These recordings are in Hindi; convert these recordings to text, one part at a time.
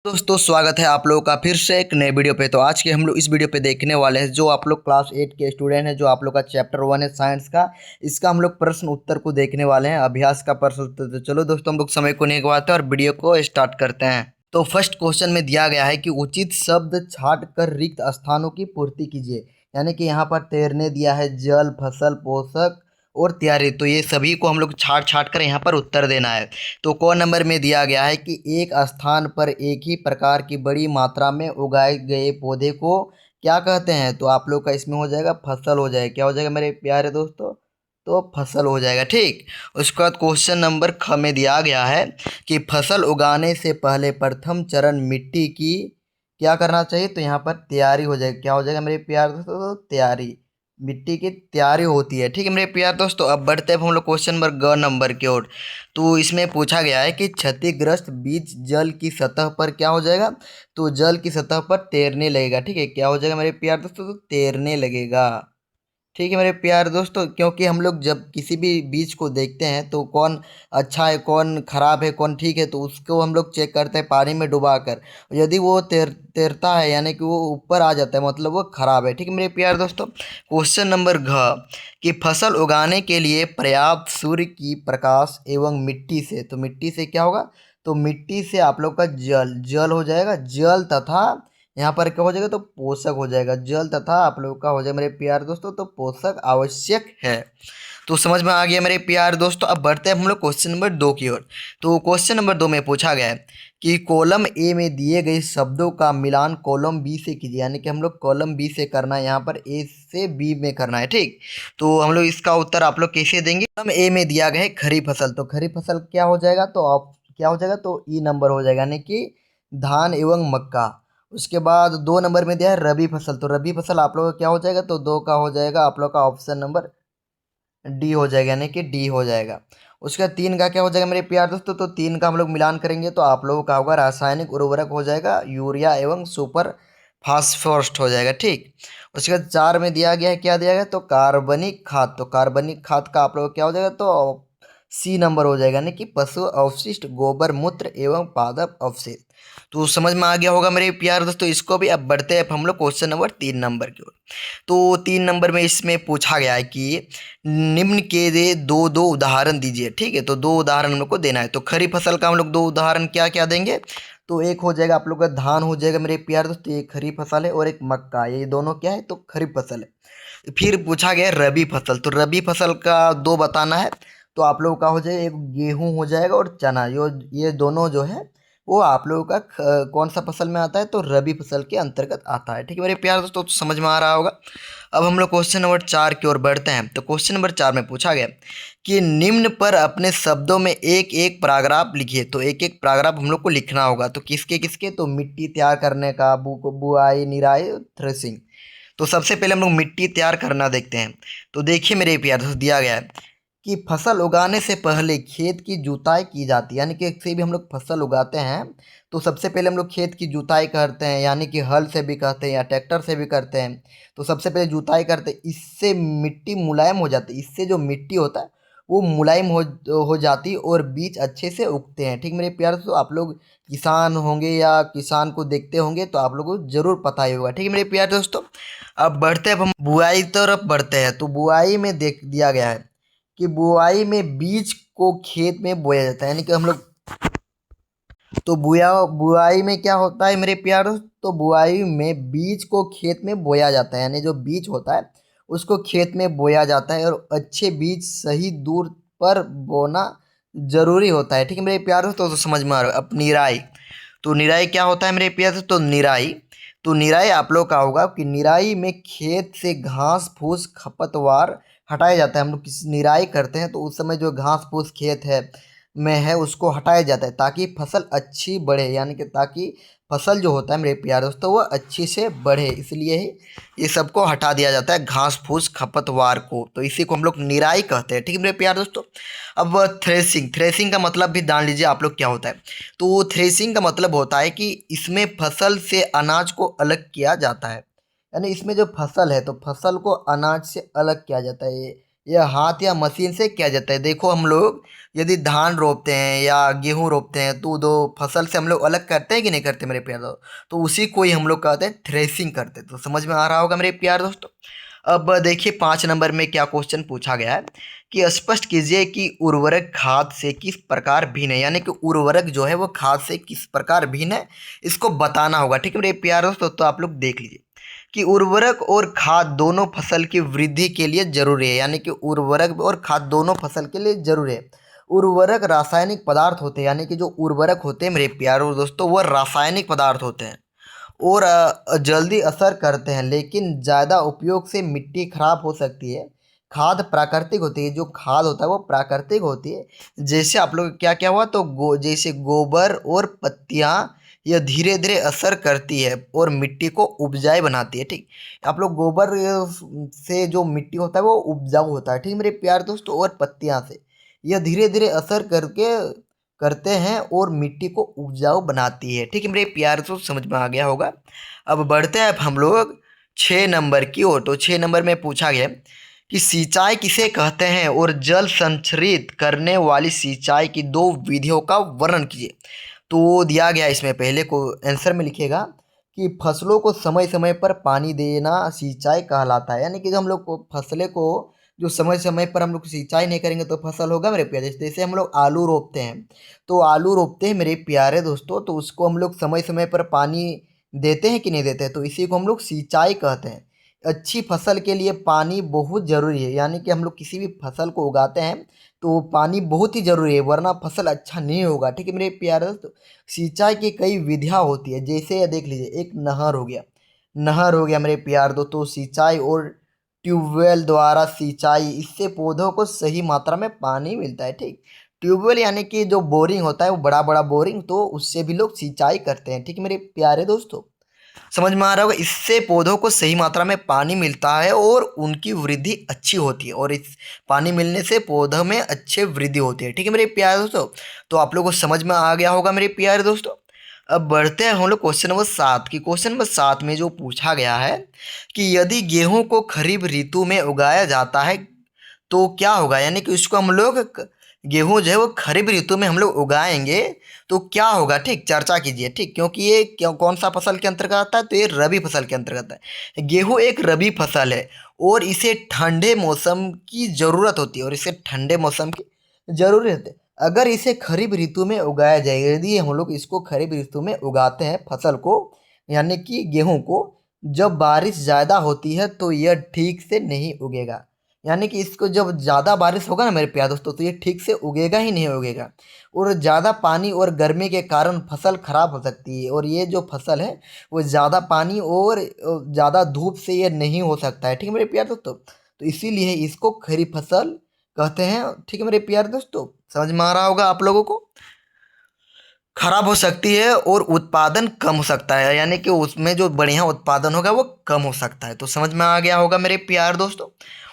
दोस्तों स्वागत है आप लोगों का फिर से एक नए वीडियो पे। तो आज के हम लोग इस वीडियो पे देखने वाले हैं, जो आप लोग क्लास 8 के स्टूडेंट हैं, जो आप लोग का चैप्टर 1 है साइंस का, इसका हम लोग प्रश्न उत्तर को देखने वाले हैं, अभ्यास का प्रश्न उत्तर। तो चलो दोस्तों, हम लोग समय को नहीं गवाते और वीडियो को स्टार्ट करते हैं। तो फर्स्ट क्वेश्चन में दिया गया है कि उचित शब्द छाट कर रिक्त स्थानों की पूर्ति कीजिए। यानी कि यहाँ पर तैरने दिया है, जल, फसल, पोषक और तैयारी। तो ये सभी को हम लोग छाट छाट कर यहाँ पर उत्तर देना है। तो क नंबर में दिया गया है कि एक स्थान पर एक ही प्रकार की बड़ी मात्रा में उगाए गए पौधे को क्या कहते हैं। तो आप लोग का इसमें हो जाएगा फसल, हो जाएगा क्या हो जाएगा मेरे प्यारे दोस्तों, तो फसल हो जाएगा। ठीक, उसके बाद क्वेश्चन नंबर ख में दिया गया है कि फसल उगाने से पहले प्रथम चरण मिट्टी की क्या करना चाहिए। तो यहाँ पर तैयारी हो जाएगी, क्या हो जाएगा मेरे प्यारे दोस्तों, तो तैयारी, मिट्टी की तैयारी होती है। ठीक है मेरे प्यार दोस्तों, अब बढ़ते हैं हम लोग क्वेश्चन नंबर ग नंबर की ओर। तो इसमें पूछा गया है कि क्षतिग्रस्त बीज जल की सतह पर क्या हो जाएगा। तो जल की सतह पर तैरने लगेगा। ठीक है, क्या हो जाएगा मेरे प्यार दोस्तों, तो तैरने लगेगा। ठीक है मेरे प्यारे दोस्तों, क्योंकि हम लोग जब किसी भी बीज को देखते हैं तो कौन अच्छा है, कौन खराब है, कौन ठीक है, तो उसको हम लोग चेक करते हैं पानी में डुबा कर। यदि वो तैरता है यानी कि वो ऊपर आ जाता है, मतलब वो खराब है। ठीक है मेरे प्यारे दोस्तों, क्वेश्चन नंबर घ कि फसल उगाने के लिए पर्याप्त सूर्य की प्रकाश एवं मिट्टी से। तो मिट्टी से क्या होगा, तो मिट्टी से आप लोग का जल, जल हो जाएगा, जल तथा यहाँ पर क्या हो जाएगा, तो पोषक हो जाएगा। जल तथा आप लोगों का हो जाएगा मेरे प्यारे दोस्तों, तो पोषक आवश्यक है। तो समझ में आ गया मेरे प्यारे दोस्तों। अब बढ़ते हैं हम लोग क्वेश्चन नंबर 2 की ओर। तो क्वेश्चन नंबर 2 में पूछा गया है कि कॉलम ए में दिए गए शब्दों का मिलान कॉलम बी से कीजिए। यानी कि हम लोग कॉलम बी से करना है, यहाँ पर ए से बी में करना है। ठीक, तो हम लोग इसका उत्तर आप लोग कैसे देंगे। कॉलम ए में दिया गया है खरी फसल, तो खरी फसल क्या हो जाएगा, तो आप क्या हो जाएगा, तो ई नंबर हो जाएगा, यानी कि धान एवं मक्का। उसके बाद 2 नंबर में दिया है रबी फसल, तो रबी फसल आप लोग का क्या हो जाएगा, तो 2 का हो जाएगा आप लोग का ऑप्शन नंबर डी हो जाएगा, यानी कि डी हो जाएगा। उसके बाद 3 का क्या हो जाएगा मेरे प्यार दोस्तों, तो 3 का हम लोग मिलान करेंगे तो आप लोगों का होगा रासायनिक उर्वरक हो जाएगा, यूरिया एवं सुपर फास्फोरस हो जाएगा। ठीक, उसके बाद 4 में दिया गया है, क्या दिया गया, तो कार्बनिक खाद। तो कार्बनिक खाद का आप लोग क्या हो जाएगा, तो सी नंबर हो जाएगा, यानी कि पशु अवशिष्ट, गोबर मूत्र एवं पादप अवशिष्ट। तो समझ में आ गया होगा मेरे प्यार दोस्तों इसको भी। अब बढ़ते हैं हम लोग क्वेश्चन नंबर 3 नंबर की ओर। तो 3 नंबर में इसमें पूछा गया है कि निम्न के दे दो दो उदाहरण दीजिए। ठीक है, तो 2 उदाहरण हम लोग को देना है। तो खरी फसल का हम लोग 2 उदाहरण क्या क्या देंगे, तो एक हो जाएगा आप लोग का धान हो जाएगा मेरे प्यार दोस्तों, ये खरी फसल है, और एक मक्का, ये दोनों क्या है, तो खरीफ फसल है। फिर पूछा गया है रबी फसल, तो रबी फसल का 2 बताना है। तो आप लोगों का हो जाएगा एक गेहूं हो जाएगा और चना, जो ये दोनों जो है वो आप लोगों का कौन सा फसल में आता है, तो रबी फसल के अंतर्गत आता है। ठीक है मेरे प्यार दोस्तों, तो समझ में आ रहा होगा। अब हम लोग क्वेश्चन नंबर 4 की ओर बढ़ते हैं। तो क्वेश्चन नंबर 4 में पूछा गया कि निम्न पर अपने शब्दों में एक एक पैराग्राफ लिखिए। तो एक एक पैराग्राफ हम लोग को लिखना होगा। तो किसके किसके, तो मिट्टी तैयार करने का, बुआई, निराई, थ्रेसिंग। तो सबसे पहले हम लोग मिट्टी तैयार करना देखते हैं। तो देखिए मेरे प्यार दोस्तों, दिया गया है कि फसल उगाने से पहले खेत की जुताई की जाती है। यानी कि से भी हम लोग फसल उगाते हैं तो सबसे पहले हम लोग खेत की जुताई करते हैं, यानी कि हल से भी करते हैं या ट्रैक्टर से भी करते हैं। तो सबसे पहले जुताई करते हैं, इससे मिट्टी मुलायम हो जाती है, इससे जो मिट्टी होता है वो मुलायम हो जाती है और बीज अच्छे से उगते हैं। ठीक मेरे प्यार दोस्तों, आप लोग किसान होंगे या किसान को देखते होंगे तो आप लोगों को जरूर पता ही होगा। ठीक है मेरे प्यार दोस्तों, अब बढ़ते हैं, अब हम बुआई तरफ बढ़ते हैं। तो बुआई में देख दिया गया है कि बुआई में बीज को खेत में बोया जाता है, यानी कि हम लोग, तो बुआई में क्या होता है मेरे प्यारों, तो बुआई में बीज को खेत में बोया जाता है, यानी जो बीज होता है उसको खेत में बोया जाता है, और अच्छे बीज सही दूर पर बोना जरूरी होता है। ठीक है मेरे प्यारों, तो समझ में आ रहा है। अब निराई, तो निराई क्या होता है मेरे प्यारों, तो निराई, तो निराई आप लोग का होगा कि निराई में खेत से घास फूस खपतवार हटाया जाता है। हम लोग किसी निराई करते हैं तो उस समय जो घास फूस खेत है में है उसको हटाया जाता है ताकि फसल अच्छी बढ़े, यानी कि ताकि फसल जो होता है मेरे प्यारे दोस्तों वो अच्छी से बढ़े, इसलिए ही ये सबको हटा दिया जाता है, घास फूस खपतवार को। तो इसी को हम लोग निराई कहते हैं। ठीक है मेरे प्यारे दोस्तों। अब थ्रेसिंग, थ्रेसिंग का मतलब भी जान लीजिए आप लोग क्या होता है। तो थ्रेसिंग का मतलब होता है कि इसमें फसल से अनाज को अलग किया जाता है, यानी इसमें जो फसल है तो फसल को अनाज से अलग किया जाता है। यह हाथ या मशीन से किया जाता है। देखो हम लोग यदि धान रोपते हैं या गेहूं रोपते हैं तो दो फसल से हम लोग अलग करते हैं कि नहीं करते मेरे प्यार दोस्तों, तो उसी को ही हम लोग कहते हैं थ्रेसिंग करते हैं। तो समझ में आ रहा होगा मेरे प्यार दोस्तों। अब देखिए 5 नंबर में क्या क्वेश्चन पूछा गया है कि स्पष्ट कीजिए कि उर्वरक खाद से किस प्रकार भिन्न है, यानी कि उर्वरक जो है वो खाद से किस प्रकार भिन्न है, इसको बताना होगा। ठीक है मेरे प्यार दोस्तों, तो आप लोग देख लीजिए कि उर्वरक और खाद दोनों फसल की वृद्धि के लिए जरूरी है, यानी कि उर्वरक और खाद दोनों फसल के लिए जरूरी है। उर्वरक रासायनिक पदार्थ होते हैं, यानी कि जो उर्वरक होते हैं मेरे प्यारे दोस्तों वो रासायनिक पदार्थ होते हैं और जल्दी असर करते हैं, लेकिन ज़्यादा उपयोग से मिट्टी खराब हो सकती है। खाद प्राकृतिक होती है, जो खाद होता है वो प्राकृतिक होती है। जैसे आप लोग क्या क्या हुआ तो जैसे गोबर और पत्तियाँ, यह धीरे धीरे असर करती है और मिट्टी को उपजाऊ बनाती है। ठीक, आप लोग गोबर से जो मिट्टी होता है वो उपजाऊ होता है। ठीक मेरे प्यार दोस्तों, और पत्तियाँ से यह धीरे धीरे असर करके करते हैं और मिट्टी को उपजाऊ बनाती है। ठीक है मेरे प्यार दोस्तों, समझ में आ गया होगा। अब बढ़ते हैं अब हम लोग 6 नंबर की ओर। तो 6 नंबर में पूछा गया कि सिंचाई किसे कहते हैं और जल संचरित करने वाली सिंचाई की दो विधियों का वर्णन कीजिए। तो दिया गया इसमें पहले को आंसर में लिखिएगा कि फसलों को समय समय पर पानी देना सिंचाई कहलाता है, यानी कि जो हम लोग को फसलें को जो समय समय पर हम लोग सिंचाई नहीं करेंगे तो फसल होगा मेरे प्यारे। जैसे हम लोग आलू रोपते हैं, तो आलू रोपते हैं मेरे प्यारे दोस्तों, तो उसको हम लोग समय समय पर पानी देते हैं कि नहीं देते हैं, तो इसी को हम लोग सिंचाई कहते हैं। अच्छी फसल के लिए पानी बहुत ज़रूरी है, यानी कि हम लोग किसी भी फसल को उगाते हैं तो पानी बहुत ही ज़रूरी है, वरना फसल अच्छा नहीं होगा। ठीक है मेरे प्यारे दोस्तों। सिंचाई की कई विधियाँ होती है, जैसे ये देख लीजिए, एक नहर हो गया, नहर हो गया मेरे प्यार दोस्तों सिंचाई, और ट्यूबवेल द्वारा सिंचाई, इससे पौधों को सही मात्रा में पानी मिलता है। ठीक, ट्यूबवेल यानी कि जो बोरिंग होता है वो बड़ा बड़ा बोरिंग, तो उससे भी लोग सिंचाई करते हैं। ठीक है मेरे प्यारे दोस्तों, समझ में आ रहा होगा। इससे पौधों को सही मात्रा में पानी मिलता है और उनकी वृद्धि अच्छी होती है, और इस पानी मिलने से पौधों में अच्छे वृद्धि होती है। ठीक है मेरे प्यारे दोस्तों, तो आप लोगों को समझ में आ गया होगा मेरे प्यारे दोस्तों। अब बढ़ते हैं हम लोग क्वेश्चन नंबर 7 की। क्वेश्चन नंबर 7 में जो पूछा गया है कि यदि गेहूं को खरीफ ऋतु में उगाया जाता है तो क्या होगा, यानी कि उसको हम लोग गेहूं जो है वो खरीफ ऋतु में हम लोग उगाएंगे तो क्या होगा। ठीक, चर्चा कीजिए। ठीक, क्योंकि ये कौन सा फसल के अंतर्गत आता है, तो ये रबी फसल के अंतर्गत है। गेहूं एक रबी फसल है और इसे ठंडे मौसम की ज़रूरत होती है, और इसे ठंडे मौसम की ज़रूरत है। अगर इसे खरीफ ऋतु में उगाया जाएगा, यदि हम लोग इसको खरीफ ऋतु में उगाते हैं फसल को, यानी कि गेहूं को, जब बारिश ज़्यादा होती है तो यह ठीक से नहीं उगेगा, यानी कि इसको जब ज़्यादा बारिश होगा ना मेरे प्यारे दोस्तों तो ये ठीक से उगेगा ही नहीं उगेगा, और ज़्यादा पानी और गर्मी के कारण फसल खराब हो सकती है, और ये जो फसल है वो ज़्यादा पानी और ज़्यादा धूप से ये नहीं हो सकता है। ठीक है मेरे प्यारे दोस्तों, तो इसीलिए इसको खरीफ फसल कहते हैं। ठीक है मेरे प्यारे दोस्तों, समझ में आ रहा होगा आप लोगों को। खराब हो सकती है और उत्पादन कम हो सकता है, यानी कि उसमें जो बढ़िया उत्पादन होगा वो कम हो सकता है। तो समझ में आ गया होगा मेरे प्यार दोस्तों।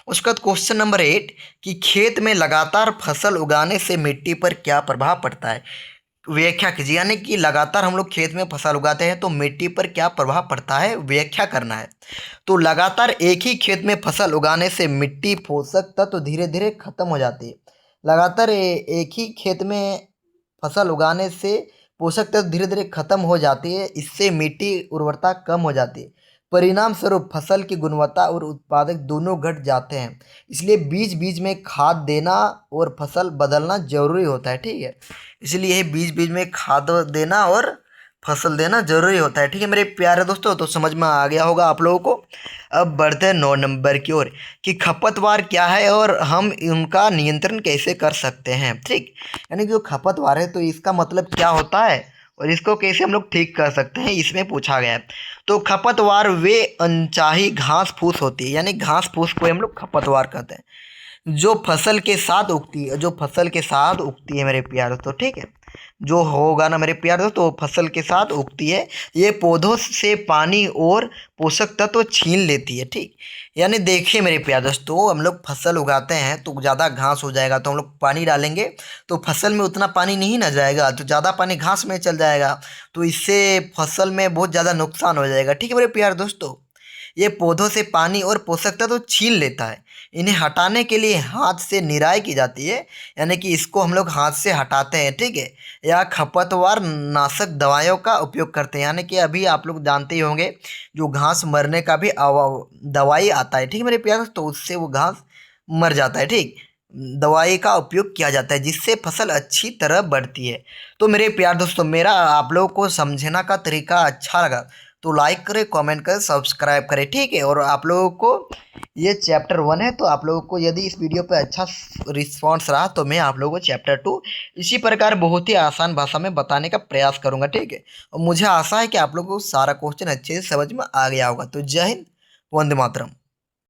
उसके बाद क्वेश्चन नंबर 8 कि खेत में लगातार फसल उगाने से मिट्टी पर क्या प्रभाव पड़ता है, व्याख्या कीजिए। यानी कि लगातार हम लोग खेत में फसल उगाते हैं तो मिट्टी पर क्या प्रभाव पड़ता है, व्याख्या करना है। तो लगातार एक ही खेत में फसल उगाने से मिट्टी पोषक तत्व धीरे धीरे खत्म हो जाती है। लगातार एक ही खेत में फसल उगाने से पोषक तत्व धीरे धीरे खत्म हो जाती है, इससे मिट्टी उर्वरता कम हो जाती है। परिणाम स्वरूप फसल की गुणवत्ता और उत्पादक दोनों घट जाते हैं। इसलिए बीच बीच में खाद देना और फसल बदलना जरूरी होता है। ठीक है, इसलिए बीच बीच में खाद देना और फसल देना जरूरी होता है। ठीक है मेरे प्यारे दोस्तों, तो समझ में आ गया होगा आप लोगों को। अब बढ़ते हैं 9 नंबर की ओर कि खपतवार क्या है और हम उनका नियंत्रण कैसे कर सकते हैं। ठीक, यानी जो खपतवार है तो इसका मतलब क्या होता है और इसको कैसे हम लोग ठीक कर सकते हैं, इसमें पूछा गया है। तो खपतवार वे अनचाही घास फूस होती है, यानी घास फूस को हम लोग खपतवार कहते हैं, जो फसल के साथ उगती है, जो फसल के साथ उगती है मेरे प्यार दोस्तों। ठीक है, जो होगा ना मेरे प्यार दोस्तों फसल के साथ उगती है, ये पौधों से पानी और पोषक तत्व छीन लेती है। ठीक, यानी देखिए मेरे प्यार दोस्तों, हम लोग फसल उगाते हैं तो ज़्यादा घास हो जाएगा तो हम लोग पानी डालेंगे तो फसल में उतना पानी नहीं ना जाएगा, तो ज़्यादा पानी घास में चल जाएगा, तो इससे फसल में बहुत ज़्यादा नुकसान हो जाएगा। ठीक है मेरे प्यार दोस्तों, ये पौधों से पानी और पोषक तत्व छीन लेता है। इन्हें हटाने के लिए हाथ से निराई की जाती है, यानी कि इसको हम लोग हाथ से हटाते हैं, ठीक है। या खपतवार नाशक दवाइयों का उपयोग करते हैं, यानी कि अभी आप लोग जानते ही होंगे जो घास मरने का भी दवाई आता है, ठीक है मेरे प्यार, तो उससे वो घास मर जाता है, ठीक। दवाई का उपयोग किया जाता है जिससे फसल अच्छी तरह बढ़ती है। तो मेरे प्यार दोस्तों, मेरा आप लोगों को समझना का तरीका अच्छा लगा तो लाइक करें, कमेंट करें, सब्सक्राइब करें, ठीक है। और आप लोगों को ये चैप्टर 1 है, तो आप लोगों को यदि इस वीडियो पे अच्छा रिस्पॉन्स रहा तो मैं आप लोगों को चैप्टर 2 इसी प्रकार बहुत ही आसान भाषा में बताने का प्रयास करूंगा, ठीक है। और मुझे आशा है कि आप लोगों को सारा क्वेश्चन अच्छे से समझ में आ गया होगा। तो जय हिंद, वंदे मातरम।